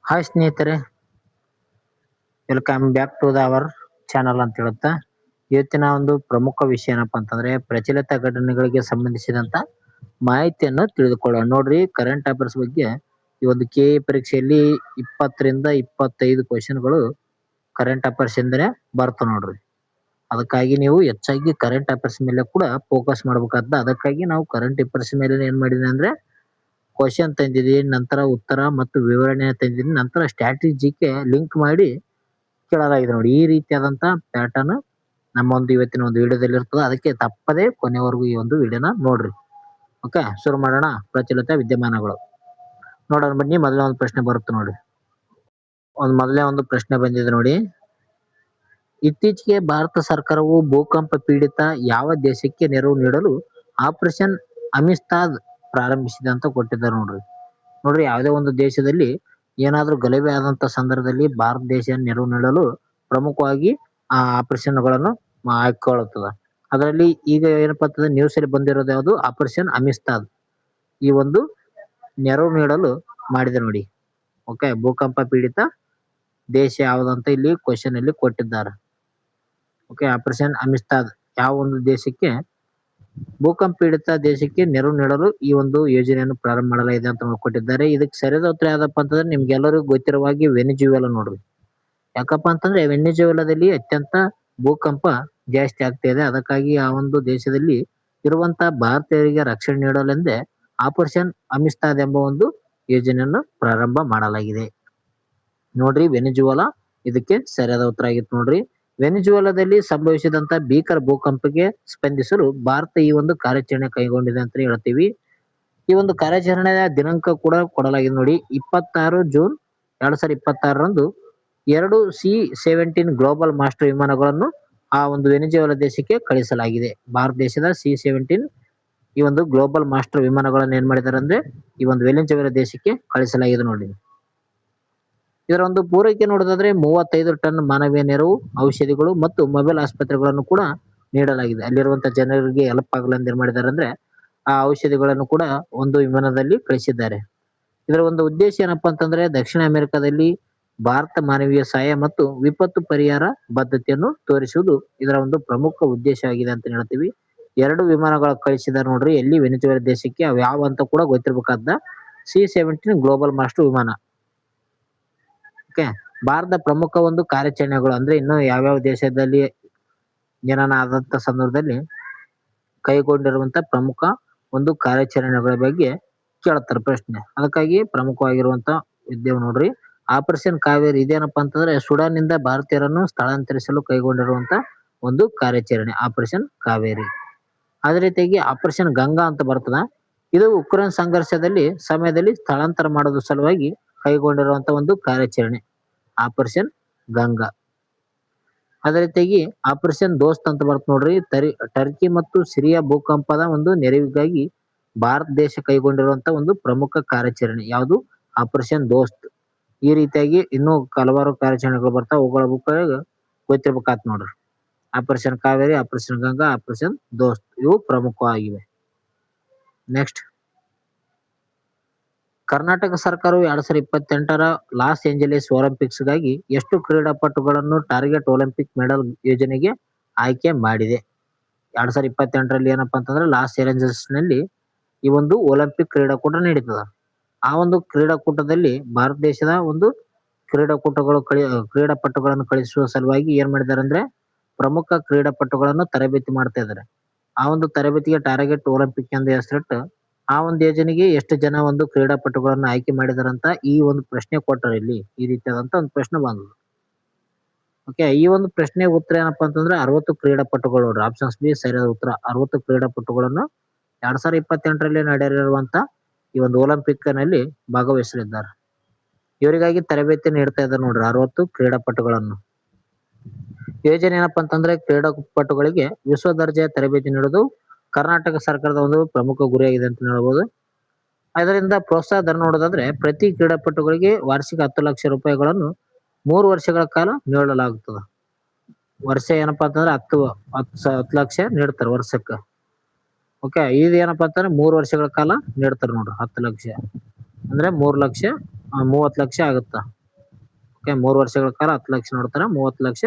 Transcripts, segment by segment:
Hi ಸ್ನೇಹಿತರೆ, welcome back to our channel ಅಂತ ಹೇಳುತ್ತಾ ಇವತ್ತಿನ ಒಂದು ಪ್ರಮುಖ ವಿಷಯ ಏನಪ್ಪಾ ಅಂತಂದ್ರೆ ಪ್ರಚಲಿತ ಘಟನೆಗಳಿಗೆ ಸಂಬಂಧಿಸಿದಂತ ಮಾಹಿತಿಯನ್ನು ತಿಳಿದುಕೊಳ್ಳೋಣ. ನೋಡ್ರಿ, ಕರೆಂಟ್ ಅಫೇರ್ಸ್ ಬಗ್ಗೆ ಈ ಒಂದು ಕೆಎ ಪರೀಕ್ಷೆಯಲ್ಲಿ 20ರಿಂದ 25 ಕ್ವಶನ್ಗಳು ಕರೆಂಟ್ ಅಫೇರ್ಸ್ ಎಂದರೆ ಬರ್ತಾವ ನೋಡ್ರಿ. ಅದಕ್ಕಾಗಿ ನೀವು ಹೆಚ್ಚಾಗಿ ಕರೆಂಟ್ ಅಫೇರ್ಸ್ ಮೇಲೆ ಕೂಡ ಫೋಕಸ್ ಮಾಡ್ಬೇಕಾದ. ಅದಕ್ಕಾಗಿ ನಾವು ಕರೆಂಟ್ ಅಫೇರ್ಸ್ ಮೇಲೆ ಏನ್ ಮಾಡಿದೀನಿ ಅಂದ್ರೆ ಕ್ವಶನ್ ತಂದಿದ್ದೀನಿ, ನಂತರ ಉತ್ತರ ಮತ್ತು ವಿವರಣೆ ತಂದಿದ್ದೀನಿ, ನಂತರ ಸ್ಟ್ರಾಟಜಿಗೆ ಲಿಂಕ್ ಮಾಡಿ ಕೇಳಲಾಗಿದೆ ನೋಡಿ. ಈ ರೀತಿಯಾದಂತ ಪ್ಯಾಟರ್ನ್ ನಮ್ಮ ಒಂದು ಇವತ್ತಿನ ಒಂದು ವಿಡಿಯೋದಲ್ಲಿ ಇರ್ತದೆ. ಅದಕ್ಕೆ ತಪ್ಪದೆ ಕೊನೆವರೆಗೂ ಈ ಒಂದು ವಿಡಿಯೋನ ನೋಡ್ರಿ. ಓಕೆ, ಶುರು ಮಾಡೋಣ. ಪ್ರಚಲಿತ ವಿದ್ಯಮಾನಗಳು ನೋಡೋಣ ಬನ್ನಿ. ಮೊದಲನೇ ಒಂದು ಪ್ರಶ್ನೆ ಬರುತ್ತೆ ನೋಡಿ. ಮೊದಲನೇ ಒಂದು ಪ್ರಶ್ನೆ ಬಂದಿದೆ ನೋಡಿ. ಇತ್ತೀಚೆಗೆ ಭಾರತ ಸರ್ಕಾರವು ಭೂಕಂಪ ಪೀಡಿತ ಯಾವ ದೇಶಕ್ಕೆ ನೆರವು ನೀಡಲು ಆಪರೇಷನ್ ಅಮಿಸ್ತಾದ್ ಪ್ರಾರಂಭಿಸಿದೆ ಅಂತ ಕೊಟ್ಟಿದ್ದಾರೆ ನೋಡ್ರಿ. ನೋಡ್ರಿ, ಯಾವುದೇ ಒಂದು ದೇಶದಲ್ಲಿ ಏನಾದ್ರೂ ಗಲಭೆ ಆದಂತ ಸಂದರ್ಭದಲ್ಲಿ ಭಾರತ ದೇಶ ನೆರವು ನೀಡಲು ಪ್ರಮುಖವಾಗಿ ಆ ಆಪರೇಷನ್ಗಳನ್ನು ಹಾಕೊಳ್ಳುತ್ತದೆ. ಅದರಲ್ಲಿ ಈಗ ಏನಪ್ಪಾ ಅಂತಂದ್ರೆ ನ್ಯೂಸ್ ಅಲ್ಲಿ ಬಂದಿರೋದು ಯಾವುದು, ಆಪರೇಷನ್ ಅಮಿಸ್ತಾದ್. ಈ ಒಂದು ನೆರವು ನೀಡಲು ಮಾಡಿದೆ ನೋಡಿ. ಓಕೆ, ಭೂಕಂಪ ಪೀಡಿತ ದೇಶ ಯಾವುದಂತ ಇಲ್ಲಿ ಕ್ವಶನ್ ಅಲ್ಲಿ ಕೊಟ್ಟಿದ್ದಾರೆ. ಓಕೆ, ಆಪರೇಷನ್ ಅಮಿಸ್ತಾದ್ ಯಾವ ಒಂದು ದೇಶಕ್ಕೆ, ಭೂಕಂಪ ಪೀಡಿತ ದೇಶಕ್ಕೆ ನೆರವು ನೀಡಲು ಈ ಒಂದು ಯೋಜನೆಯನ್ನು ಪ್ರಾರಂಭ ಮಾಡಲಾಗಿದೆ ಅಂತ ಕೊಟ್ಟಿದ್ದಾರೆ. ಇದಕ್ಕೆ ಸರಿಯಾದ ಉತ್ತರ ಯಾವ್ದಪ್ಪ ಅಂತಂದ್ರೆ ನಿಮ್ಗೆಲ್ಲರಿಗೂ ಗೊತ್ತಿರುವಾಗಿ ವೆನಿಜುವೆಲಾ ನೋಡ್ರಿ. ಯಾಕಪ್ಪ ಅಂತಂದ್ರೆ ವೆನಿಜುವೆಲಾದಲ್ಲಿ ಅತ್ಯಂತ ಭೂಕಂಪ ಜಾಸ್ತಿ ಆಗ್ತಾ ಇದೆ. ಅದಕ್ಕಾಗಿ ಆ ಒಂದು ದೇಶದಲ್ಲಿ ಇರುವಂತ ಭಾರತೀಯರಿಗೆ ರಕ್ಷಣೆ ನೀಡಲೆಂದೇ ಆಪರೇಷನ್ ಅಮಿಸ್ತಾದ್ ಎಂಬ ಒಂದು ಯೋಜನೆಯನ್ನು ಪ್ರಾರಂಭ ಮಾಡಲಾಗಿದೆ. ನೋಡ್ರಿ, ವೆನಿಜುವೆಲಾ ಇದಕ್ಕೆ ಸರಿಯಾದ ಉತ್ತರ ಆಗಿತ್ತು ನೋಡ್ರಿ. ವೆನಿಜುವೆಲಾದಲ್ಲಿ ಸಂಭವಿಸಿದಂತ ಭೀಕರ ಭೂಕಂಪಕ್ಕೆ ಸ್ಪಂದಿಸಲು ಭಾರತ ಈ ಒಂದು ಕಾರ್ಯಾಚರಣೆ ಕೈಗೊಂಡಿದೆ ಅಂತ ಹೇಳ್ತೀವಿ. ಈ ಒಂದು ಕಾರ್ಯಾಚರಣೆಯ ದಿನಾಂಕ ಕೂಡ ಕೊಡಲಾಗಿದೆ ನೋಡಿ. 26 ಜೂನ್ 2026ರಂದು 2 C-17 ಗ್ಲೋಬಲ್ ಮಾಸ್ಟರ್ ವಿಮಾನಗಳನ್ನು ಆ ಒಂದು ವೆನಿಜುವೆಲಾ ದೇಶಕ್ಕೆ ಕಳಿಸಲಾಗಿದೆ. ಭಾರತ ದೇಶದ C-17 ಈ ಒಂದು ಗ್ಲೋಬಲ್ ಮಾಸ್ಟರ್ ವಿಮಾನಗಳನ್ನು ಏನ್ ಮಾಡಿದ್ದಾರೆ ಅಂದ್ರೆ ಈ ಒಂದು ವೆನಿಜುವೆಲಾ ದೇಶಕ್ಕೆ ಕಳಿಸಲಾಗಿದೆ ನೋಡಿ. ಇದರ ಒಂದು ಪೂರೈಕೆ ನೋಡೋದಾದ್ರೆ 35 ಟನ್ ಮಾನವೀಯ ನೆರವು, ಔಷಧಿಗಳು ಮತ್ತು ಮೊಬೈಲ್ ಆಸ್ಪತ್ರೆಗಳನ್ನು ಕೂಡ ನೀಡಲಾಗಿದೆ. ಅಲ್ಲಿರುವಂತ ಜನರಿಗೆ ಹೆಲ್ಪ್ ಆಗಲೆಂದು ಏನ್ ಮಾಡಿದ್ದಾರೆ ಅಂದ್ರೆ ಆ ಔಷಧಿಗಳನ್ನು ಕೂಡ ಒಂದು ವಿಮಾನದಲ್ಲಿ ಕಳಿಸಿದ್ದಾರೆ. ಇದರ ಒಂದು ಉದ್ದೇಶ ಏನಪ್ಪಾ ಅಂತಂದ್ರೆ ದಕ್ಷಿಣ ಅಮೆರಿಕದಲ್ಲಿ ಭಾರತ ಮಾನವೀಯ ಸಹಾಯ ಮತ್ತು ವಿಪತ್ತು ಪರಿಹಾರ ಬದ್ಧತೆಯನ್ನು ತೋರಿಸುವುದು ಇದರ ಒಂದು ಪ್ರಮುಖ ಉದ್ದೇಶ ಆಗಿದೆ ಅಂತ ಹೇಳ್ತೀವಿ. 2 ವಿಮಾನಗಳು ಕಳಿಸಿದ್ದಾರೆ ನೋಡ್ರಿ. ಎಲ್ಲಿ, ವೆನಿಜುವೆಲಾ ದೇಶಕ್ಕೆ. ಅವು ಯಾವ ಅಂತ ಕೂಡ ಗೊತ್ತಿರಬೇಕಾದ. C-17 ಗ್ಲೋಬಲ್ ಮಾಸ್ಟರ್ ವಿಮಾನ. ಓಕೆ, ಭಾರತದ ಪ್ರಮುಖ ಒಂದು ಕಾರ್ಯಾಚರಣೆಗಳು ಅಂದ್ರೆ ಇನ್ನು ಯಾವ್ಯಾವ ದೇಶದಲ್ಲಿ ಏನಾನ ಆದಂತ ಸಂದರ್ಭದಲ್ಲಿ ಕೈಗೊಂಡಿರುವಂತ ಪ್ರಮುಖ ಒಂದು ಕಾರ್ಯಾಚರಣೆಗಳ ಬಗ್ಗೆ ಕೇಳ್ತಾರೆ ಪ್ರಶ್ನೆ. ಅದಕ್ಕಾಗಿ ಪ್ರಮುಖವಾಗಿರುವಂತ ವಿದ್ಯೆ ನೋಡ್ರಿ. ಆಪರೇಷನ್ ಕಾವೇರಿ ಇದೇನಪ್ಪಾ ಅಂತಂದ್ರೆ ಸುಡಾನ್ ನಿಂದ ಭಾರತೀಯರನ್ನು ಸ್ಥಳಾಂತರಿಸಲು ಕೈಗೊಂಡಿರುವಂತ ಒಂದು ಕಾರ್ಯಾಚರಣೆ ಆಪರೇಷನ್ ಕಾವೇರಿ. ಅದೇ ರೀತಿಯಾಗಿ ಆಪರೇಷನ್ ಗಂಗಾ ಅಂತ ಬರ್ತದ. ಇದು ಉಕ್ರೇನ್ ಸಂಘರ್ಷದಲ್ಲಿ ಸಮಯದಲ್ಲಿ ಸ್ಥಳಾಂತರ ಮಾಡೋದ್ರ ಸಲುವಾಗಿ ಕೈಗೊಂಡಿರುವಂತ ಒಂದು ಕಾರ್ಯಾಚರಣೆ ಆಪರೇಷನ್ ಗಂಗಾ. ಅದೇ ರೀತಿಯಾಗಿ ಆಪರೇಷನ್ ದೋಸ್ತ್ ಅಂತ ಬರ್ತ ನೋಡ್ರಿ. ಟರ್ಕಿ ಮತ್ತು ಸಿರಿಯಾ ಭೂಕಂಪದ ಒಂದು ನೆರವಿಗಾಗಿ ಭಾರತ ದೇಶ ಕೈಗೊಂಡಿರುವಂತ ಒಂದು ಪ್ರಮುಖ ಕಾರ್ಯಾಚರಣೆ ಯಾವುದು, ಆಪರೇಷನ್ ದೋಸ್ತ್. ಈ ರೀತಿಯಾಗಿ ಇನ್ನೂ ಹಲವಾರು ಕಾರ್ಯಾಚರಣೆಗಳು ಬರ್ತಾವ. ಅವುಗಳ ಬುಕ್ ಗೊತ್ತಿರ್ಬೇಕಾತ್ ನೋಡ್ರಿ. Operation Kaveri, operation Ganga, operation ದೋಸ್ತ್ ಇವು ಪ್ರಮುಖವಾಗಿವೆ. ನೆಕ್ಸ್ಟ್, ಕರ್ನಾಟಕ ಸರ್ಕಾರವು 2028ರ ಲಾಸ್ ಏಂಜಲೀಸ್ ಒಲಿಂಪಿಕ್ಸ್ಗಾಗಿ ಎಷ್ಟು ಕ್ರೀಡಾಪಟುಗಳನ್ನು ಟಾರ್ಗೆಟ್ ಒಲಿಂಪಿಕ್ ಮೆಡಲ್ ಯೋಜನೆಗೆ ಆಯ್ಕೆ ಮಾಡಿದೆ? 2028ರಲ್ಲಿ ಏನಪ್ಪಾ ಅಂತಂದ್ರೆ ಲಾಸ್ ಏಂಜಲೀಸ್ ನಲ್ಲಿ ಈ ಒಂದು ಒಲಿಂಪಿಕ್ ಕ್ರೀಡಾಕೂಟ ನಡೀತದ. ಆ ಒಂದು ಕ್ರೀಡಾಕೂಟದಲ್ಲಿ ಭಾರತ ದೇಶದ ಒಂದು ಕ್ರೀಡಾಪಟುಗಳನ್ನು ಕಳಿಸುವ ಸಲುವಾಗಿ ಏನ್ ಮಾಡಿದ್ದಾರೆ ಅಂದ್ರೆ ಪ್ರಮುಖ ಕ್ರೀಡಾಪಟುಗಳನ್ನು ತರಬೇತಿ ಮಾಡ್ತಾ ಇದ್ದಾರೆ. ಆ ಒಂದು ತರಬೇತಿಗೆ ಟಾರ್ಗೆಟ್ ಒಲಿಂಪಿಕ್ ಎಂದು ಹೆಸರಿಟ್ಟು ಆ ಒಂದು ಯೋಜನೆಗೆ ಎಷ್ಟು ಜನ ಒಂದು ಕ್ರೀಡಾಪಟುಗಳನ್ನು ಆಯ್ಕೆ ಮಾಡಿದಾರಂತ ಈ ಒಂದು ಪ್ರಶ್ನೆ ಕೊಟ್ಟರೆ ಇಲ್ಲಿ ಈ ರೀತಿಯಾದಂತ ಒಂದು ಪ್ರಶ್ನೆ ಬಂದದ್ದು. ಓಕೆ, ಈ ಒಂದು ಪ್ರಶ್ನೆ ಉತ್ತರ ಏನಪ್ಪಾ ಅಂತಂದ್ರೆ 60 ಕ್ರೀಡಾಪಟುಗಳು ನೋಡ್ರಿ. ಆಪ್ಷನ್ಸ್ ಬಿ ಸರಿಯಾದ ಉತ್ತರ. 60 ಕ್ರೀಡಾಪಟುಗಳನ್ನು 2028ರಲ್ಲಿ ನಡೆಯಲಿರುವಂತ ಈ ಒಂದು ಒಲಿಂಪಿಕ್ ನಲ್ಲಿ ಭಾಗವಹಿಸಲಿದ್ದಾರೆ. ಇವರಿಗಾಗಿ ತರಬೇತಿ ನೀಡ್ತಾ ಇದ್ದಾರೆ ನೋಡ್ರಿ 60 ಕ್ರೀಡಾಪಟುಗಳನ್ನು. ಯೋಜನೆ ಏನಪ್ಪಾ ಅಂತಂದ್ರೆ ಕ್ರೀಡಾಪಟುಗಳಿಗೆ ವಿಶ್ವ ದರ್ಜೆಯ ತರಬೇತಿ ನೀಡುವುದು ಕರ್ನಾಟಕ ಸರ್ಕಾರದ ಒಂದು ಪ್ರಮುಖ ಗುರಿಯಾಗಿದೆ ಅಂತ ಹೇಳ್ಬೋದು. ಅದರಿಂದ ಪ್ರೋತ್ಸಾಹ ಧನ ನೋಡೋದಾದ್ರೆ ಪ್ರತಿ ಕ್ರೀಡಾಪಟುಗಳಿಗೆ ವಾರ್ಷಿಕ 10 ಲಕ್ಷ ರೂಪಾಯಿಗಳನ್ನು 3 ವರ್ಷಗಳ ಕಾಲ ನೀಡಲಾಗುತ್ತದೆ. ವರ್ಷ ಏನಪ್ಪಾ ಅಂತಂದ್ರೆ 10 ಲಕ್ಷ ನೀಡ್ತಾರೆ ವರ್ಷಕ್ಕೆ. ಓಕೆ, ಇದು ಏನಪ್ಪಾ ಅಂತಂದ್ರೆ 3 ವರ್ಷಗಳ ಕಾಲ ನೀಡ್ತಾರೆ ನೋಡ್ರಿ. 10 ಲಕ್ಷ ಅಂದ್ರೆ 3 ಲಕ್ಷ 30 ಲಕ್ಷ ಆಗುತ್ತಾ. ಓಕೆ, 3 ವರ್ಷಗಳ ಕಾಲ 10 ಲಕ್ಷ ನೋಡ್ತಾರ, 30 ಲಕ್ಷ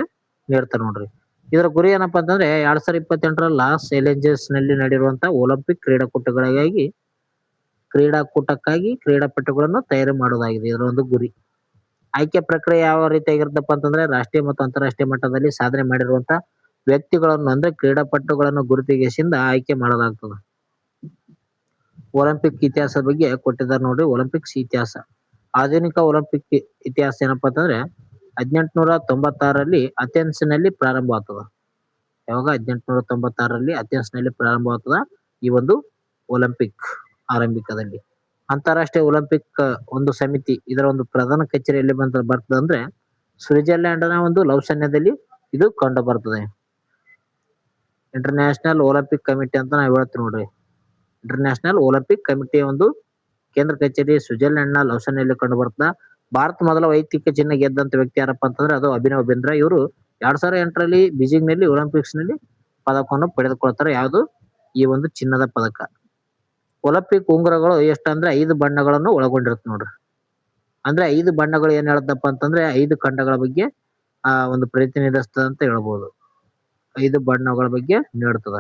ನೀಡ್ತಾರ ನೋಡ್ರಿ. ಇದರ ಗುರಿ ಏನಪ್ಪಾ ಅಂತಂದ್ರೆ 2028 ಲಾಸ್ ಏಂಜಲ್ಸ್ ನಲ್ಲಿ ನಡೆಯುವಂತ ಒಲಿಂಪಿಕ್ ಕ್ರೀಡಾಕೂಟಕ್ಕಾಗಿ ಕ್ರೀಡಾಪಟುಗಳನ್ನು ತಯಾರಿ ಮಾಡೋದಾಗಿದೆ ಇದರ ಒಂದು ಗುರಿ. ಆಯ್ಕೆ ಪ್ರಕ್ರಿಯೆ ಯಾವ ರೀತಿಯಾಗಿರುತ್ತಪ್ಪ ಅಂತಂದ್ರೆ ರಾಷ್ಟ್ರೀಯ ಮತ್ತು ಅಂತಾರಾಷ್ಟ್ರೀಯ ಮಟ್ಟದಲ್ಲಿ ಸಾಧನೆ ಮಾಡಿರುವಂತ ವ್ಯಕ್ತಿಗಳನ್ನು ಅಂದ್ರೆ ಕ್ರೀಡಾಪಟುಗಳನ್ನು ಗುರುತಿಸಿಂದ ಆಯ್ಕೆ ಮಾಡಲಾಗ್ತದೆ. ಒಲಿಂಪಿಕ್ ಇತಿಹಾಸದ ಬಗ್ಗೆ ಕೊಟ್ಟಿದ್ದಾರೆ ನೋಡ್ರಿ. ಒಲಿಂಪಿಕ್ಸ್ ಇತಿಹಾಸ, ಆಧುನಿಕ ಒಲಿಂಪಿಕ್ ಇತಿಹಾಸ ಏನಪ್ಪಾ ಅಂತಂದ್ರೆ 1896ರಲ್ಲಿ ಅಥೆನ್ಸ್ ನಲ್ಲಿ ಪ್ರಾರಂಭ ಆಗ್ತದ. ಯಾವಾಗ 1896ರಲ್ಲಿ ಅಥೆನ್ಸ್ ನಲ್ಲಿ ಪ್ರಾರಂಭ ಆಗ್ತದ ಈ ಒಂದು ಒಲಿಂಪಿಕ್ ಆರಂಭಿಕದಲ್ಲಿ. ಅಂತಾರಾಷ್ಟ್ರೀಯ ಒಲಿಂಪಿಕ್ ಒಂದು ಸಮಿತಿ ಇದರ ಒಂದು ಪ್ರಧಾನ ಕಚೇರಿ ಬರ್ತದೆ ಅಂದ್ರೆ ಸ್ವಿಟ್ಜರ್ಲ್ಯಾಂಡ್ ನ ಒಂದು ಲೌಸನ್ಯದಲ್ಲಿ ಇದು ಕಂಡು ಬರ್ತದೆ. ಇಂಟರ್ನ್ಯಾಷನಲ್ ಒಲಿಂಪಿಕ್ ಕಮಿಟಿ ಅಂತ ನಾವು ಹೇಳ್ತೀವಿ ನೋಡ್ರಿ. ಇಂಟರ್ನ್ಯಾಷನಲ್ ಒಲಿಂಪಿಕ್ ಕಮಿಟಿಯ ಒಂದು ಕೇಂದ್ರ ಕಚೇರಿ ಸ್ವಿಟ್ಜರ್ಲ್ಯಾಂಡ್ ನ ಲೌಸನ್ಯಲ್ಲಿ ಕಂಡು ಬರ್ತದ. ಭಾರತ ಮೊದಲ ವೈಯಕ್ತಿಕ ಚಿನ್ನ ಗೆದ್ದಂತ ವ್ಯಕ್ತಿ ಯಾರಪ್ಪ ಅಂತಂದ್ರೆ ಅದು ಅಭಿನವ್ ಬಿಂದ್ರಾ. ಇವರು 2008ರಲ್ಲಿ ಬೀಜಿಂಗ್ ನಲ್ಲಿ ಒಲಿಂಪಿಕ್ಸ್ ನಲ್ಲಿ ಪದಕವನ್ನು ಪಡೆದುಕೊಳ್ತಾರೆ. ಯಾವುದು ಈ ಒಂದು ಚಿನ್ನದ ಪದಕ. ಒಲಿಂಪಿಕ್ ಉಂಗುರಗಳು ಎಷ್ಟಂದ್ರೆ 5 ಬಣ್ಣಗಳನ್ನು ಒಳಗೊಂಡಿರುತ್ತೆ ನೋಡ್ರಿ. ಅಂದ್ರೆ 5 ಬಣ್ಣಗಳು ಏನ್ ಹೇಳದಪ್ಪ ಅಂತಂದ್ರೆ 5 ಖಂಡಗಳ ಬಗ್ಗೆ ಒಂದು ಪ್ರತಿನಿಧಿಸ್ತದ ಅಂತ ಹೇಳ್ಬೋದು. 5 ಬಣ್ಣಗಳ ಬಗ್ಗೆ ನೀಡ್ತದ.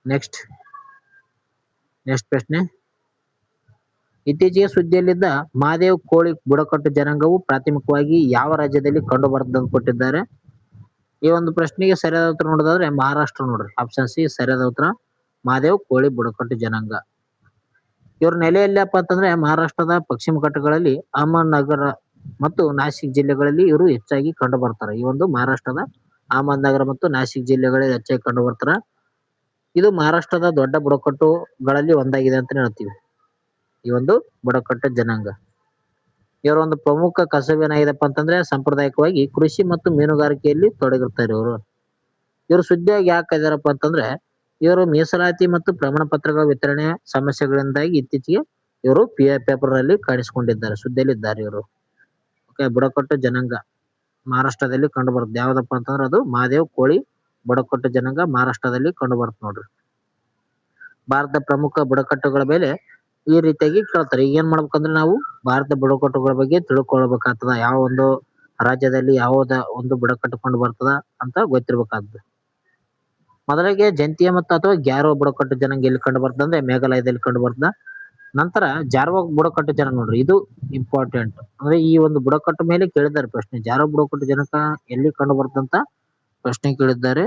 ನೆಕ್ಸ್ಟ್ ಪ್ರಶ್ನೆ, ಇತ್ತೀಚೆಗೆ ಸುದ್ದಿಯಲ್ಲಿದ್ದ ಮಹಾದೇವ್ ಕೋಳಿ ಬುಡಕಟ್ಟು ಜನಾಂಗವು ಪ್ರಾಥಮಿಕವಾಗಿ ಯಾವ ರಾಜ್ಯದಲ್ಲಿ ಕಂಡು ಬರ್ತದೆ ಅಂತ ಕೊಟ್ಟಿದ್ದಾರೆ. ಈ ಒಂದು ಪ್ರಶ್ನೆಗೆ ಸರಿಯಾದ ಉತ್ತರ ನೋಡೋದಾದ್ರೆ ಮಹಾರಾಷ್ಟ್ರ ನೋಡ್ರಿ. ಆಪ್ಷನ್ ಸಿ ಸರಿಯಾದ ಉತ್ತರ, ಮಹಾದೇವ್ ಕೋಳಿ ಬುಡಕಟ್ಟು ಜನಾಂಗ. ಇವ್ರ ನೆಲೆ ಎಲ್ಲಪ್ಪ ಅಂತಂದ್ರೆ ಮಹಾರಾಷ್ಟ್ರದ ಪಶ್ಚಿಮ ಘಟ್ಟಗಳಲ್ಲಿ ಅಹಮದ್ನಗರ ಮತ್ತು ನಾಸಿಕ್ ಜಿಲ್ಲೆಗಳಲ್ಲಿ ಇವರು ಹೆಚ್ಚಾಗಿ ಕಂಡು ಬರ್ತಾರೆ. ಈ ಒಂದು ಮಹಾರಾಷ್ಟ್ರದ ಅಹಮದ್ನಗರ ಮತ್ತು ನಾಸಿಕ್ ಜಿಲ್ಲೆಗಳಲ್ಲಿ ಹೆಚ್ಚಾಗಿ ಕಂಡು ಬರ್ತಾರ. ಇದು ಮಹಾರಾಷ್ಟ್ರದ ದೊಡ್ಡ ಬುಡಕಟ್ಟುಗಳಲ್ಲಿ ಒಂದಾಗಿದೆ ಅಂತ ಹೇಳ್ತೀವಿ ಈ ಒಂದು ಬುಡಕಟ್ಟು ಜನಾಂಗ. ಇವರ ಒಂದು ಪ್ರಮುಖ ಕಸಬು ಏನಾಗಿದೆಪ್ಪ ಅಂತಂದ್ರೆ ಸಾಂಪ್ರದಾಯಿಕವಾಗಿ ಕೃಷಿ ಮತ್ತು ಮೀನುಗಾರಿಕೆಯಲ್ಲಿ ತೊಡಗಿರ್ತಾರೆ ಇವರು ಸುದ್ದಿಯಾಗಿ ಯಾಕೆ ಇದಾರಪ್ಪ ಅಂತಂದ್ರೆ ಇವರು ಮೀಸಲಾತಿ ಮತ್ತು ಪ್ರಮಾಣ ಪತ್ರಗಳ ವಿತರಣೆ ಸಮಸ್ಯೆಗಳಿಂದಾಗಿ ಇತ್ತೀಚೆಗೆ ಇವರು ಪೇಪರ್ ನಲ್ಲಿ ಕಾಣಿಸಿಕೊಂಡಿದ್ದಾರೆ, ಸುದ್ದಿಯಲ್ಲಿದ್ದಾರೆ ಇವರು. ಓಕೆ, ಬುಡಕಟ್ಟು ಜನಾಂಗ ಮಹಾರಾಷ್ಟ್ರದಲ್ಲಿ ಕಂಡು ಬರುತ್ತೆ. ಯಾವ್ದಪ್ಪ ಅಂತಂದ್ರೆ ಅದು ಮಹಾದೇವ್ ಕೋಳಿ ಬುಡಕಟ್ಟು ಜನಾಂಗ ಮಹಾರಾಷ್ಟ್ರದಲ್ಲಿ ಕಂಡು ಬರುತ್ತೆ ನೋಡ್ರಿ. ಭಾರತದ ಪ್ರಮುಖ ಬುಡಕಟ್ಟುಗಳ ಮೇಲೆ ಈ ರೀತಿಯಾಗಿ ಕೇಳ್ತಾರೆ. ಈಗ ಏನ್ ಮಾಡ್ಬೇಕಂದ್ರೆ ನಾವು ಭಾರತ ಬುಡಕಟ್ಟುಗಳ ಬಗ್ಗೆ ತಿಳ್ಕೊಳ್ಬೇಕಾಗ್ತದ. ಯಾವ ಒಂದು ರಾಜ್ಯದಲ್ಲಿ ಯಾವ್ದ ಒಂದು ಬುಡಕಟ್ಟು ಕಂಡು ಬರ್ತದ ಅಂತ ಗೊತ್ತಿರ್ಬೇಕಾಗ್ತದೆ. ಮೊದಲಿಗೆ ಜಂತಿಯ ಮತ್ತು ಅಥವಾ ಗ್ಯಾರೋ ಬುಡಕಟ್ಟು ಜನಾಂಗ ಎಲ್ಲಿ ಕಂಡು ಬರ್ತದೆ ಅಂದ್ರೆ ಮೇಘಾಲಯದಲ್ಲಿ ಕಂಡು ಬರ್ತದ. ನಂತರ ಜಾರ್ವಾ ಬುಡಕಟ್ಟು ಜನಾಂಗ ನೋಡ್ರಿ, ಇದು ಇಂಪಾರ್ಟೆಂಟ್. ಅಂದ್ರೆ ಈ ಒಂದು ಬುಡಕಟ್ಟು ಮೇಲೆ ಕೇಳಿದ್ದಾರೆ ಪ್ರಶ್ನೆ. ಜಾರ್ವಾ ಬುಡಕಟ್ಟು ಜನಾಂಗ ಎಲ್ಲಿ ಕಂಡು ಬರ್ತಂತ ಪ್ರಶ್ನೆ ಕೇಳಿದ್ದಾರೆ.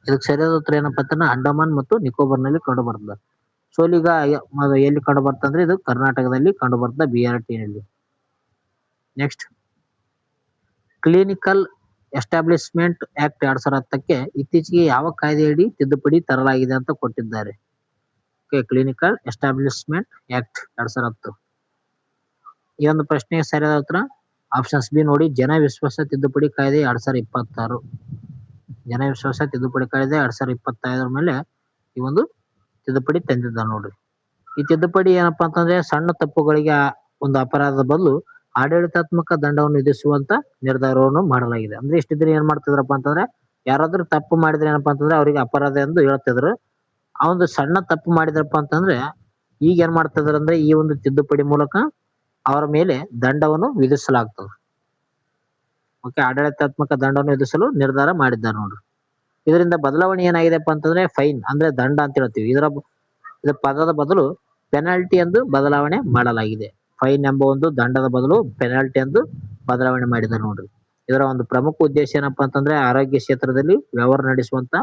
ಇದಕ್ಕೆ ಸರಿಯಾದ ಉತ್ತರ ಏನಪ್ಪಾ ಅಂತಂದ್ರೆ ಅಂಡಮಾನ್ ಮತ್ತು ನಿಕೋಬಾರ್ ನಲ್ಲಿ ಕಂಡು ಬರ್ತದೆ. ಸೊ ಈಗ ಎಲ್ಲಿ ಕಂಡು ಬರ್ತಂದ್ರೆ ಇದು ಕರ್ನಾಟಕದಲ್ಲಿ ಕಂಡು ಬರ್ತದೆ, BRT ನಲ್ಲಿ. ನೆಕ್ಸ್ಟ್, ಕ್ಲಿನಿಕಲ್ ಎಸ್ಟಾಬ್ಲಿಷ್ಮೆಂಟ್ ಆಕ್ಟ್ 2010ಕ್ಕೆ ಇತ್ತೀಚೆಗೆ ಯಾವ ಕಾಯ್ದೆಯಡಿ ತಿದ್ದುಪಡಿ ತರಲಾಗಿದೆ ಅಂತ ಕೊಟ್ಟಿದ್ದಾರೆ. Clinical establishment act 2010. ಈ ಒಂದು ಪ್ರಶ್ನೆಗೆ ಸರಿಯಾದ ಉತ್ತರ ಆಪ್ಷನ್ಸ್ ಬಿ ನೋಡಿ, ಜನ ವಿಶ್ವಾಸ ತಿದ್ದುಪಡಿ ಕಾಯ್ದೆ 2026. ಜನ ವಿಶ್ವಾಸ ತಿದ್ದುಪಡಿ ಕಾಯ್ದೆ 2025 ಮೇಲೆ ಈ ಒಂದು ತಿದ್ದುಪಡಿ ತಂದಿದ್ದಾರೆ ನೋಡ್ರಿ. ಈ ತಿದ್ದುಪಡಿ ಏನಪ್ಪಾ ಅಂತಂದ್ರೆ ಸಣ್ಣ ತಪ್ಪುಗಳಿಗೆ ಒಂದು ಅಪರಾಧದ ಬದಲು ಆಡಳಿತಾತ್ಮಕ ದಂಡವನ್ನು ವಿಧಿಸುವಂತ ನಿರ್ಧಾರವನ್ನು ಮಾಡಲಾಗಿದೆ. ಅಂದ್ರೆ ಇಷ್ಟಿದ್ರೆ ಏನ್ ಮಾಡ್ತಿದ್ರಪ್ಪ ಅಂತಂದ್ರೆ ಯಾರಾದ್ರೂ ತಪ್ಪು ಮಾಡಿದ್ರೆ ಏನಪ್ಪಾ ಅಂತಂದ್ರೆ ಅವ್ರಿಗೆ ಅಪರಾಧ ಎಂದು ಹೇಳ್ತಿದ್ರು. ಆ ಒಂದು ಸಣ್ಣ ತಪ್ಪು ಮಾಡಿದ್ರಪ್ಪ ಅಂತಂದ್ರೆ ಈಗ ಏನ್ ಮಾಡ್ತಿದ್ರ ಅಂದ್ರೆ ಈ ಒಂದು ತಿದ್ದುಪಡಿ ಮೂಲಕ ಅವರ ಮೇಲೆ ದಂಡವನ್ನು ವಿಧಿಸಲಾಗ್ತದೆ. ಓಕೆ, ಆಡಳಿತಾತ್ಮಕ ದಂಡವನ್ನು ವಿಧಿಸಲು ನಿರ್ಧಾರ ಮಾಡಿದ್ದಾರೆ ನೋಡ್ರಿ. ಇದರಿಂದ ಬದಲಾವಣೆ ಏನಾಗಿದೆಪ್ಪ ಅಂತಂದ್ರೆ ಫೈನ್ ಅಂದ್ರೆ ದಂಡ ಅಂತ ಹೇಳ್ತೀವಿ. ಇದರ ಪದದ ಬದಲು ಪೆನಾಲ್ಟಿ ಎಂದು ಬದಲಾವಣೆ ಮಾಡಲಾಗಿದೆ. ಫೈನ್ ಎಂಬ ಒಂದು ದಂಡದ ಬದಲು ಪೆನಾಲ್ಟಿ ಎಂದು ಬದಲಾವಣೆ ಮಾಡಿದ್ದಾರೆ ನೋಡ್ರಿ. ಇದರ ಒಂದು ಪ್ರಮುಖ ಉದ್ದೇಶ ಏನಪ್ಪಾ ಅಂತಂದ್ರೆ ಆರೋಗ್ಯ ಕ್ಷೇತ್ರದಲ್ಲಿ ವ್ಯವಹಾರ ನಡೆಸುವಂತ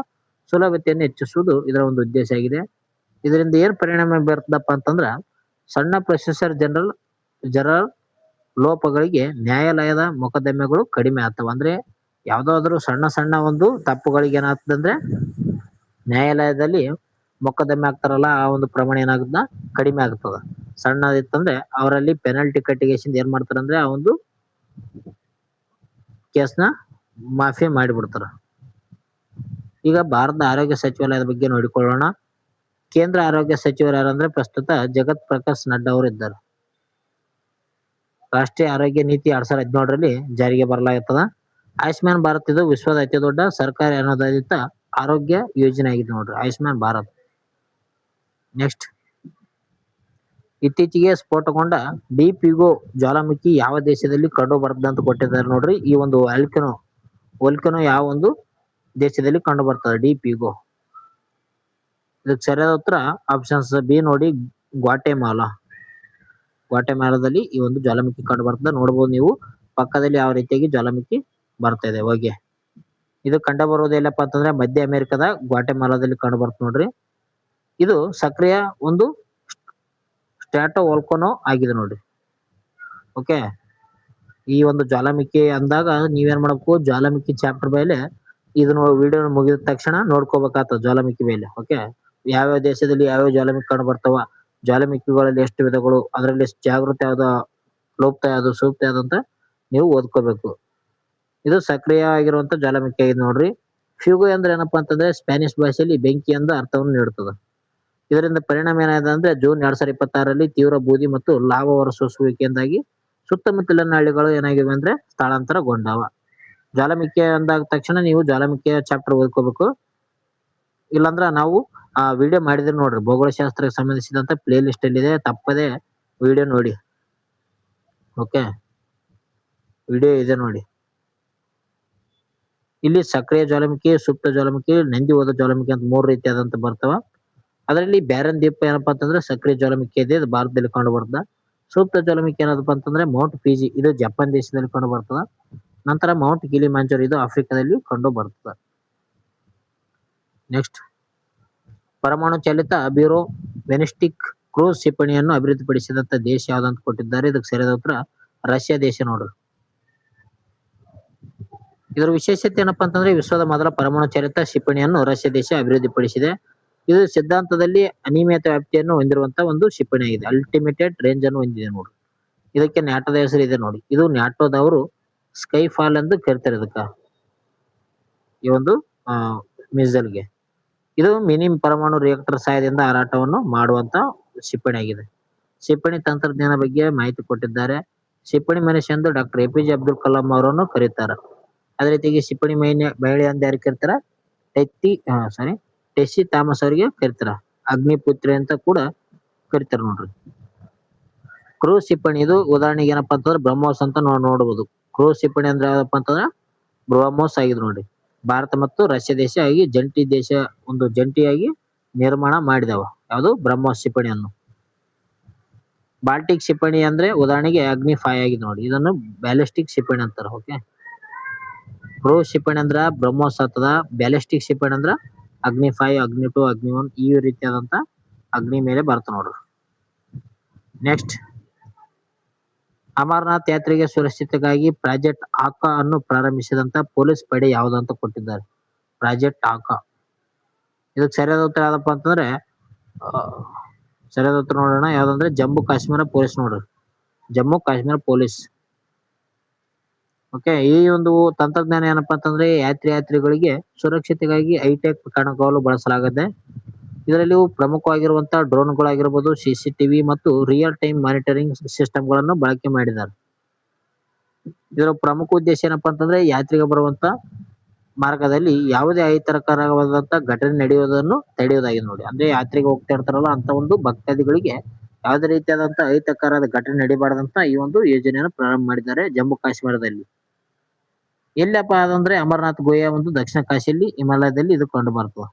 ಸುಲಭತೆಯನ್ನು ಹೆಚ್ಚಿಸುವುದು ಇದರ ಒಂದು ಉದ್ದೇಶ ಆಗಿದೆ. ಇದರಿಂದ ಏನ್ ಪರಿಣಾಮ ಬೀರ್ತದಪ್ಪ ಅಂತಂದ್ರ ಸಣ್ಣ ಪ್ರೊಸೆಸರ್ ಜನರಲ್ ಲೋಪಗಳಿಗೆ ನ್ಯಾಯಾಲಯದ ಮೊಕದ್ದಮೆಗಳು ಕಡಿಮೆ ಆಗ್ತವೆ. ಅಂದ್ರೆ ಯಾವ್ದಾದ್ರು ಸಣ್ಣ ಒಂದು ತಪ್ಪುಗಳಿಗೆ ಏನಾಗ್ತದಂದ್ರೆ ನ್ಯಾಯಾಲಯದಲ್ಲಿ ಮೊಕದ್ದಮೆ ಆಗ್ತಾರಲ್ಲ, ಆ ಒಂದು ಪ್ರಮಾಣ ಏನಾಗುತ್ತ ಕಡಿಮೆ ಆಗ್ತದ. ಸಣ್ಣದಿತ್ತಂದ್ರೆ ಅವರಲ್ಲಿ ಪೆನಾಲ್ಟಿ ಕಟ್ಟಿಗೆಸಿಂದ ಏನ್ ಮಾಡ್ತಾರಂದ್ರೆ ಆ ಒಂದು ಕೇಸ್ನ ಮಾಫಿ ಮಾಡಿಬಿಡ್ತಾರ. ಈಗ ಭಾರತದ ಆರೋಗ್ಯ ಸಚಿವಾಲಯದ ಬಗ್ಗೆ ನೋಡಿಕೊಳ್ಳೋಣ. ಕೇಂದ್ರ ಆರೋಗ್ಯ ಸಚಿವರು ಯಾರಂದ್ರೆ ಪ್ರಸ್ತುತ ಜಗತ್ ಪ್ರಕಾಶ್ ನಡ್ಡಾ ಅವರು ಇದ್ದಾರೆ. ರಾಷ್ಟ್ರೀಯ ಆರೋಗ್ಯ ನೀತಿ 2017ರಲ್ಲಿ ಜಾರಿಗೆ ಬರಲಾಗುತ್ತದ. ಆಯುಷ್ಮಾನ್ ಭಾರತ್ ಇದು ವಿಶ್ವದ ಅತಿ ದೊಡ್ಡ ಸರ್ಕಾರಿ ಅನುದಾನಿತ ಆರೋಗ್ಯ ಯೋಜನೆ ಆಗಿದೆ ನೋಡ್ರಿ, ಆಯುಷ್ಮಾನ್ ಭಾರತ್. ನೆಕ್ಸ್ಟ್, ಇತ್ತೀಚೆಗೆ ಸ್ಫೋಟಗೊಂಡ ಡೀಪ್ ಇಗೋ ಜ್ವಾಲಾಮುಖಿ ಯಾವ ದೇಶದಲ್ಲಿ ಕಂಡು ಬರ್ತದೆ ಅಂತ ಕೊಟ್ಟಿದ್ದಾರೆ ನೋಡ್ರಿ. ಈ ಒಂದು ವೋಲ್ಕನೋ ಯಾವ ಒಂದು ದೇಶದಲ್ಲಿ ಕಂಡು ಬರ್ತದೆ ಡೀಪ್ ಇಗೋ? ಇದಕ್ಕೆ ಸರಿಯಾದ ಉತ್ತರ ಆಪ್ಷನ್ಸ್ ಬಿ ನೋಡಿ, ಗ್ವಾಟೆಮಾಲಾ. ಗ್ವಾಟೆಮಾಲಾದಲ್ಲಿ ಈ ಒಂದು ಜ್ವಾಲಾಮುಖಿ ಕಂಡು ಬರ್ತದೆ. ನೋಡ್ಬೋದು ನೀವು ಪಕ್ಕದಲ್ಲಿ ಯಾವ ರೀತಿಯಾಗಿ ಜ್ವಾಲಾಮುಖಿ ಬರ್ತಾ ಇದೆ ಹೊಗೆ. ಇದು ಕಂಡು ಬರುವುದು ಎಲ್ಲಪ್ಪ ಅಂತಂದ್ರೆ ಮಧ್ಯ ಅಮೆರಿಕದ ಗ್ವಾಟೆಮಾಲಾದಲ್ಲಿ ಕಂಡು ಬರ್ತದೆ ನೋಡ್ರಿ. ಇದು ಸಕ್ರಿಯ ಒಂದು ಸ್ಟ್ರಾಟೋ ವೋಲ್ಕನೋ ಆಗಿದೆ ನೋಡ್ರಿ. ಓಕೆ, ಈ ಒಂದು ಜ್ವಾಲಾಮುಖಿ ಅಂದಾಗ ನೀವೇನ್ ಮಾಡಬೇಕು, ಜ್ವಾಲಾಮುಖಿ ಚಾಪ್ಟರ್ ಮೇಲೆ ಇದನ್ನ ವಿಡಿಯೋ ಮುಗಿದ ತಕ್ಷಣ ನೋಡ್ಕೋಬೇಕಾಗ್ತದೆ ಜ್ವಾಲಾಮುಖಿ ಮೇಲೆ. ಓಕೆ, ಯಾವ್ಯಾವ ದೇಶದಲ್ಲಿ ಯಾವ್ಯಾವ ಜ್ವಾಲಾಮುಖಿ ಕಂಡು ಬರ್ತಾವ, ಜ್ವಾಲಾಮುಖಿಗಳಲ್ಲಿ ಎಷ್ಟು ವಿಧಗಳು, ಅದರಲ್ಲಿ ಜಾಗೃತಿ ಯಾವ್ದು, ಲೋಪ್ತ ಯಾವ್ದು, ಸೂಕ್ತ ಯಾವ್ದು ಅಂತ ನೀವು ಓದ್ಕೋಬೇಕು. ಇದು ಸಕ್ರಿಯ ಆಗಿರುವಂತ ಜ್ವಾಲಾಮುಖಿ ಆಗಿದೆ ನೋಡ್ರಿ. ಫ್ಯೂಗೋ ಅಂದ್ರೆ ಏನಪ್ಪಾ ಅಂತಂದ್ರೆ ಸ್ಪ್ಯಾನಿಷ್ ಭಾಷೆಯಲ್ಲಿ ಬೆಂಕಿ ಎಂದ ಅರ್ಥವನ್ನು ನೀಡುತ್ತದೆ. ಇದರಿಂದ ಪರಿಣಾಮ ಏನಾಗಿದೆ ಅಂದ್ರೆ ಜೂನ್ 2026ರಲ್ಲಿ ತೀವ್ರ ಬೂದಿ ಮತ್ತು ಲಾವಾ ಹೊರಸೂಸುವಿಕೆಯಿಂದಾಗಿ ಸುತ್ತಮುತ್ತಲಿನ ಹಳ್ಳಿಗಳು ಏನಾಗಿವೆ ಅಂದ್ರೆ ಸ್ಥಳಾಂತರಗೊಂಡವ. ಜ್ವಾಲಾಮುಖಿ ಅಂದಾಗ ತಕ್ಷಣ ನೀವು ಜ್ವಾಲಾಮುಖಿಯ ಚಾಪ್ಟರ್ ಓದ್ಕೋಬೇಕು. ಇಲ್ಲಾಂದ್ರ ನಾವು ಆ ವಿಡಿಯೋ ಮಾಡಿದ್ರೆ ನೋಡ್ರಿ, ಭೂಗೋಳಶಾಸ್ತ್ರಕ್ಕೆ ಸಂಬಂಧಿಸಿದಂತ ಪ್ಲೇ ಲಿಸ್ಟ್ ಅಲ್ಲಿ ಇದೆ, ತಪ್ಪದೆ ವಿಡಿಯೋ ನೋಡಿ. ಓಕೆ, ವಿಡಿಯೋ ಇದೆ ನೋಡಿ. ಇಲ್ಲಿ ಸಕ್ರಿಯ ಜ್ವಾಲಾಮುಖಿ, ಸುಪ್ತ ಜ್ವಾಲಾಮುಖಿ, ನಂದಿ ಹೋದ ಜ್ವಾಲಾಮುಖಿ ಅಂತ 3 ರೀತಿಯಾದಂತ ಬರ್ತಾವ. ಅದರಲ್ಲಿ ಬ್ಯಾರನ್ ದ್ವೀಪ ಏನಪ್ಪಾ ಅಂತಂದ್ರೆ ಸಕ್ರಿಯ ಜ್ವಾಲಾಮುಖಿ ಇದೆ, ಇದು ಭಾರತದಲ್ಲಿ ಕಂಡು ಬರ್ತದ. ಸೂಕ್ತ ಜ್ವಾಲಾಮುಖಿ ಏನದಪ್ಪ ಅಂತಂದ್ರೆ ಮೌಂಟ್ ಫಿಜಿ, ಇದು ಜಪಾನ್ ದೇಶದಲ್ಲಿ ಕಂಡು ಬರ್ತದ. ನಂತರ ಮೌಂಟ್ ಕಿಲಿಮಾಂಜರೋ, ಇದು ಆಫ್ರಿಕಾದಲ್ಲಿ ಕಂಡು ಬರ್ತದ. ನೆಕ್ಸ್ಟ್, ಪರಮಾಣು ಚಾಲಿತ ಬ್ಯೂರೋ ವೆನಿಸ್ಟಿಕ್ ಕ್ರೂಸ್ ಕ್ಷಿಪಣಿಯನ್ನು ಅಭಿವೃದ್ಧಿಪಡಿಸಿದಂತ ದೇಶ ಯಾವ್ದಂತ ಕೊಟ್ಟಿದ್ದಾರೆ. ಇದಕ್ಕೆ ಸರಿಯಾದ ಉತ್ತರ ರಷ್ಯಾ ದೇಶ ನೋಡ್ರಿ. ಇದರ ವಿಶೇಷತೆ ಏನಪ್ಪಾ ಅಂತಂದ್ರೆ ವಿಶ್ವದ ಮೊದಲ ಪರಮಾಣು ಚಾಲಿತ ಕ್ಷಿಪಣಿಯನ್ನು ರಷ್ಯಾ ದೇಶ ಅಭಿವೃದ್ಧಿಪಡಿಸಿದೆ. ಇದು ಸಿದ್ಧಾಂತದಲ್ಲಿ ಅನಿಯಮಿತ ವ್ಯಾಪ್ತಿಯನ್ನು ಹೊಂದಿರುವಂತ ಒಂದು ಕ್ಷಿಪಣಿ ಆಗಿದೆ. ಅಲ್ಟಿಮೇಟೆಡ್ ರೇಂಜ್ ಅನ್ನು ಹೊಂದಿದೆ ನೋಡಿ. ಇದಕ್ಕೆ ನ್ಯಾಟೋದ ಹೆಸರು ಇದೆ ನೋಡಿ. ಇದು ನ್ಯಾಟೋದವರು ಸ್ಕೈ ಫಾಲ್ ಎಂದು ಕರಿತಾರೆ ಇದಕ್ಕ, ಈ ಒಂದು ಮಿಸೈಲ್ಗೆ. ಇದು ಮಿನಿ ಪರಮಾಣು ರಿಯಾಕ್ಟರ್ ಸಹಾಯದಿಂದ ಹಾರಾಟವನ್ನು ಮಾಡುವಂತ ಕ್ಷಿಪಣಿ ಆಗಿದೆ. ಕ್ಷಿಪಣಿ ತಂತ್ರಜ್ಞಾನ ಬಗ್ಗೆ ಮಾಹಿತಿ ಕೊಟ್ಟಿದ್ದಾರೆ. ಕ್ಷಿಪಣಿ ಮನುಷ್ಯ ಎಂದು ಡಾಕ್ಟರ್ APJ ಅಬ್ದುಲ್ ಕಲಾಂ ಅವರನ್ನು ಕರೀತಾರೆ. ಅದೇ ರೀತಿಯಾಗಿ ಕ್ಷಿಪಣಿ ಮಹಿಳೆ ಅಂತ ಯಾರು ಕರೀತಾರ, ಟೆಸ್ಸಿ ಥಾಮಸ್ ಅವರಿಗೆ ಕರೀತಾರ. ಅಗ್ನಿಪುತ್ರಿ ಅಂತ ಕೂಡ ಕರೀತಾರ ನೋಡ್ರಿ. ಕ್ರೂಸ್ ಕ್ಷಿಪಣಿ, ಇದು ಉದಾಹರಣೆಗೆ ಏನಪ್ಪಾ ಅಂತಂದ್ರೆ ಬ್ರಹ್ಮೋಸ್ ಅಂತ ನೋಡಬಹುದು. ಕ್ರೂಸ್ ಕ್ಷಿಪಣಿ ಅಂದ್ರೆ ಯಾವ್ದಪ್ಪ ಅಂತಂದ್ರೆ ಬ್ರಹ್ಮೋಸ್ ಆಗಿದೆ ನೋಡಿ. ಭಾರತ ಮತ್ತು ರಷ್ಯಾ ದೇಶ ಆಗಿ ಜಂಟಿಯಾಗಿ ನಿರ್ಮಾಣ ಮಾಡಿದವ ಯಾವುದು ಬ್ರಹ್ಮೋಸ್ ಕ್ಷಿಪಣಿಯನ್ನು. ಬಾಲ್ಟಿಕ್ ಕ್ಷಿಪಣಿ ಅಂದ್ರೆ ಉದಾಹರಣೆಗೆ ಅಗ್ನಿ 5 ಆಗಿದೆ ನೋಡಿ. ಇದನ್ನು ಬ್ಯಾಲಿಸ್ಟಿಕ್ ಕ್ಷಿಪಣಿ ಅಂತಾರ. ಓಕೆ, ಕ್ರೂಸ್ ಕ್ಷಿಪಣಿ ಅಂದ್ರ ಬ್ರಹ್ಮೋಸ್ ಆಗ್ತದ. ಬ್ಯಾಲಿಸ್ಟಿಕ್ ಕ್ಷಿಪಣಿ ಅಂದ್ರ ಅಗ್ನಿ 5, ಅಗ್ನಿ 2, ಅಗ್ನಿ 1 ಈ ರೀತಿಯಾದಂತ ಅಗ್ನಿ ಮೇಲೆ ಬರ್ತ ನೋಡ್ರಿ. ನೆಕ್ಸ್ಟ್, ಅಮರನಾಥ್ ಯಾತ್ರೆಗೆ ಸುರಕ್ಷತೆಗಾಗಿ ಪ್ರಾಜೆಕ್ಟ್ ಆಕಾ ಅನ್ನು ಪ್ರಾರಂಭಿಸಿದಂತ ಪೊಲೀಸ್ ಪಡೆ ಯಾವ್ದು ಅಂತ ಕೊಟ್ಟಿದ್ದಾರೆ. ಪ್ರಾಜೆಕ್ಟ್ ಆಕಾ. ಇದಕ್ಕೆ ಸರಿಯಾದ ಉತ್ತರ ಯಾವ್ದಪ್ಪ ಅಂತಂದ್ರೆ ಸರಿಯಾದ ಉತ್ತರ ನೋಡೋಣ, ಯಾವ್ದಂದ್ರೆ ಜಮ್ಮು ಕಾಶ್ಮೀರ ಪೊಲೀಸ್ ನೋಡ್ರಿ. ಜಮ್ಮು ಕಾಶ್ಮೀರ ಪೊಲೀಸ್. ಓಕೆ, ಈ ಒಂದು ತಂತ್ರಜ್ಞಾನ ಏನಪ್ಪಾ ಅಂತಂದ್ರೆ ಯಾತ್ರಿಗಳಿಗೆ ಸುರಕ್ಷತೆಗಾಗಿ ಹೈಟೆಕ್ ಕಣಗಾವಲು ಬಳಸಲಾಗುತ್ತೆ. ಇದರಲ್ಲಿ ಪ್ರಮುಖವಾಗಿರುವಂತಹ ಡ್ರೋನ್ಗಳಾಗಿರ್ಬೋದು, CCTV ಮತ್ತು ರಿಯಲ್ ಟೈಮ್ ಮಾನಿಟರಿಂಗ್ ಸಿಸ್ಟಮ್ಗಳನ್ನು ಬಳಕೆ ಮಾಡಿದ್ದಾರೆ. ಇದರ ಪ್ರಮುಖ ಉದ್ದೇಶ ಏನಪ್ಪಾ ಅಂತಂದ್ರೆ ಯಾತ್ರಿಗ ಬರುವಂತ ಮಾರ್ಗದಲ್ಲಿ ಯಾವುದೇ ಅಹಿತಕರವಾದಂತ ಘಟನೆ ನಡೆಯುವುದನ್ನು ತಡೆಯುವುದಾಗಿದೆ ನೋಡಿ. ಅಂದ್ರೆ ಯಾತ್ರೆಗೆ ಹೋಗ್ತಾ ಇರ್ತಾರಲ್ಲ ಅಂತ ಒಂದು ಭಕ್ತಾದಿಗಳಿಗೆ ಯಾವುದೇ ರೀತಿಯಾದಂತ ಅಹಿತಕರದ ಘಟನೆ ನಡೀಬಾರ್ದಂತ ಈ ಒಂದು ಯೋಜನೆಯನ್ನು ಪ್ರಾರಂಭ ಮಾಡಿದ್ದಾರೆ ಜಮ್ಮು ಕಾಶ್ಮೀರದಲ್ಲಿ. ಎಲ್ಲಪ್ಪ ಅದಂದ್ರೆ ಅಮರನಾಥ್ ಗುಹೆಯ ಒಂದು ದಕ್ಷಿಣ ಕಾಶಿಯಲ್ಲಿ ಹಿಮಾಲಯದಲ್ಲಿ ಇದು ಕಂಡು ಬರ್ತದೆ.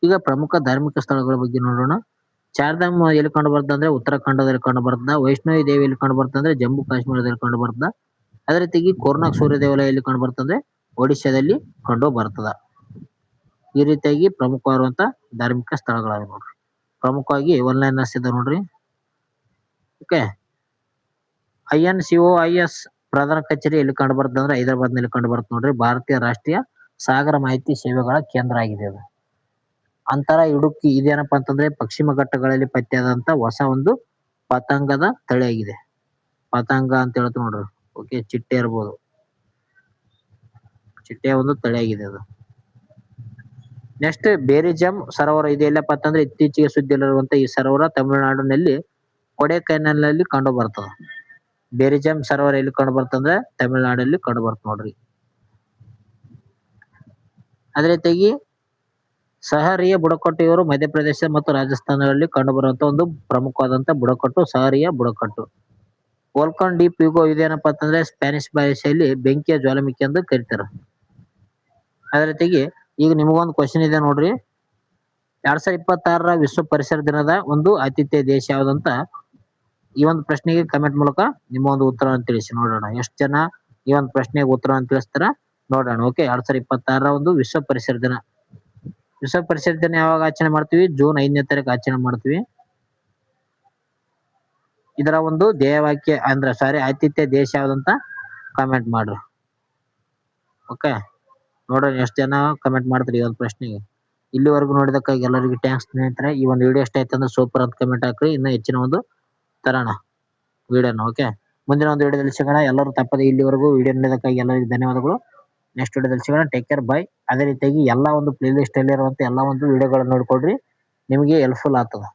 ಈಗ ಪ್ರಮುಖ ಧಾರ್ಮಿಕ ಸ್ಥಳಗಳ ಬಗ್ಗೆ ನೋಡೋಣ. ಚಾರ್ಧಾಮ್ ಎಲ್ಲಿ ಕಂಡು ಬರ್ತದೆ ಅಂದ್ರೆ ಉತ್ತರಾಖಂಡದಲ್ಲಿ ಕಂಡು ಬರ್ತದ. ವೈಷ್ಣವಿ ದೇವಿ ಎಲ್ಲಿ ಕಂಡು ಬರ್ತದೆ ಅಂದ್ರೆ ಜಮ್ಮು ಕಾಶ್ಮೀರದಲ್ಲಿ ಕಂಡು ಬರ್ತದ. ಅದೇ ರೀತಿಯಾಗಿ ಕೋರ್ನಾಕ್ ಸೂರ್ಯ ದೇವಾಲಯ ಎಲ್ಲಿ ಕಂಡು ಬರ್ತದೆ, ಒಡಿಶಾದಲ್ಲಿ ಕಂಡು ಬರ್ತದ. ಈ ರೀತಿಯಾಗಿ ಪ್ರಮುಖವಾಗಿರುವಂತ ಧಾರ್ಮಿಕ ಸ್ಥಳಗಳಾಗಿ ನೋಡ್ರಿ. ಪ್ರಮುಖವಾಗಿ ಒನ್ಲೈನರ್ಸ್ ಇದೆ ನೋಡ್ರಿ. ಓಕೆ, INCOIS ಪ್ರಧಾನ ಕಚೇರಿ ಎಲ್ಲಿ ಕಂಡು ಬರ್ತದೆ ಅಂದ್ರೆ ಹೈದರಾಬಾದ್ ನಲ್ಲಿ ಕಂಡು ಬರ್ತದೆ ನೋಡ್ರಿ. ಭಾರತೀಯ ರಾಷ್ಟ್ರೀಯ ಸಾಗರ ಮಾಹಿತಿ ಸೇವೆಗಳ ಕೇಂದ್ರ ಆಗಿದೆ ಅದು. ಅಂತರ ಇಡುಕಿ ಇದೇನಪ್ಪಾ ಅಂತಂದ್ರೆ ಪಶ್ಚಿಮ ಘಟ್ಟಗಳಲ್ಲಿ ಪತ್ತೆಯಾದಂತ ಹೊಸ ಒಂದು ಪತಂಗದ ತಳಿ ಆಗಿದೆ. ಪತಂಗ ಅಂತ ಹೇಳ್ತೀವಿ ನೋಡ್ರಿ. ಓಕೆ, ಚಿಟ್ಟೆ ಇರ್ಬೋದು, ಚಿಟ್ಟೆಯ ಒಂದು ತಳಿ ಆಗಿದೆ ಅದು. ನೆಕ್ಸ್ಟ್, ಬೇರಿಜಮ್ ಸರೋವರ ಇದೆ ಎಲ್ಲಪ್ಪ ಅಂತಂದ್ರೆ ಇತ್ತೀಚೆಗೆ ಸುದ್ದಿಯಲ್ಲಿರುವಂತ ಈ ಸರೋವರ ತಮಿಳುನಾಡಿನಲ್ಲಿ ಕೊಡೆಕೈನಲ್ನಲ್ಲಿ ಕಂಡು ಬರ್ತದೆ. ಬೇರಿಜಮ್ ಸರೋವರ ಎಲ್ಲಿ ಕಂಡು ಬರ್ತಂದ್ರೆ ತಮಿಳುನಾಡಲ್ಲಿ ಕಂಡು ಬರ್ತದೆ ನೋಡ್ರಿ. ಅದೇ ರೀತಿಯಾಗಿ ಸಹರಿಯ ಬುಡಕಟ್ಟು ಇವರು ಮಧ್ಯಪ್ರದೇಶ ಮತ್ತು ರಾಜಸ್ಥಾನಗಳಲ್ಲಿ ಕಂಡುಬರುವಂತ ಒಂದು ಪ್ರಮುಖವಾದಂತ ಬುಡಕಟ್ಟು ಸಹರಿಯ ಬುಡಕಟ್ಟು. ವೋಲ್ಕಾನ್ ಡಿ ಪ್ಯೂಗೋ ಇದೇನಪ್ಪಾ ಅಂತಂದ್ರೆ ಸ್ಪ್ಯಾನಿಷ್ ಭಾಷೆಯಲ್ಲಿ ಬೆಂಕಿಯ ಜ್ವಾಲಾಮುಖಿ ಎಂದು ಕರೀತಾರೆ. ಅದೇ ರೀತಿಯಾಗಿ ಈಗ ನಿಮಗೊಂದು ಕ್ವಶನ್ ಇದೆ ನೋಡ್ರಿ. 2026ರ ವಿಶ್ವ ಪರಿಸರ ದಿನದ ಒಂದು ಆತಿಥ್ಯ ದೇಶ ಯಾವ್ದಂತ ಈ ಒಂದು ಪ್ರಶ್ನೆಗೆ ಕಮೆಂಟ್ ಮೂಲಕ ನಿಮ್ಮ ಒಂದು ಉತ್ತರವನ್ನು ತಿಳಿಸಿ ನೋಡೋಣ. ಎಷ್ಟು ಜನ ಈ ಒಂದು ಪ್ರಶ್ನೆಗೆ ಉತ್ತರವನ್ನು ತಿಳಿಸ್ತಾರ ನೋಡೋಣ. ಓಕೆ, 2026ರ ಒಂದು ವಿಶ್ವ ಪರಿಸರ ದಿನ. ವಿಶ್ವ ಪರಿಸರ ದಿನ ಯಾವಾಗ ಆಚರಣೆ ಮಾಡ್ತೀವಿ? ಜೂನ್ 5ನೇ ತಾರೀಕು ಆಚರಣೆ ಮಾಡ್ತೀವಿ. ಇದರ ಒಂದು ಧ್ಯೇಯವಾಕ್ಯ ಅಂದ್ರೆ ಆತಿಥ್ಯ ದೇಶ ಯಾವ್ದಂತ ಕಮೆಂಟ್ ಮಾಡ್ರಿ. ಓಕೆ, ನೋಡೋಣ ಎಷ್ಟು ಜನ ಕಮೆಂಟ್ ಮಾಡ್ತೀರಿ ಈ ಒಂದು ಪ್ರಶ್ನೆಗೆ. ಇಲ್ಲಿವರೆಗೂ ನೋಡಿದಕ್ಕಾಗಿ ಎಲ್ಲರಿಗೂ ಥ್ಯಾಂಕ್ಸ್ ಸ್ನೇಹಿತರೆ. ಈ ಒಂದು ವಿಡಿಯೋ ಇಷ್ಟ ಆಯ್ತು ಅಂದ್ರೆ ಸೂಪರ್ ಅಂತ ಕಮೆಂಟ್ ಹಾಕ್ರಿ. ಇನ್ನು ಹೆಚ್ಚಿನ ಒಂದು ತರೋಣ ವಿಡಿಯೋನ. ಓಕೆ, ಮುಂದಿನ ಒಂದು ವಿಡಿಯೋದಲ್ಲಿ ಸಿಗೋಣ. ಎಲ್ಲರೂ ತಪ್ಪದೆ ಇಲ್ಲಿವರೆಗೂ ವಿಡಿಯೋ ನೋಡಿದಕ್ಕಾಗಿ ಎಲ್ಲರಿಗೂ ಧನ್ಯವಾದಗಳು. ನೆಕ್ಸ್ಟ್ ವಿಡಿಯೋದಲ್ಲಿ ಸಿಗೋಣ. Take care, by. ಅದೇ ರೀತಿಯಾಗಿ ಎಲ್ಲ ಒಂದು ಪ್ಲೇ ಲಿಸ್ಟ್ ಅಲ್ಲಿ ಇರುವಂತ ಎಲ್ಲ ಒಂದು ವಿಡಿಯೋಗಳನ್ನು ನೋಡ್ಕೊಳ್ರಿ, ನಿಮಗೆ ಹೆಲ್ಪ್ಫುಲ್ ಆಗ್ತದೆ.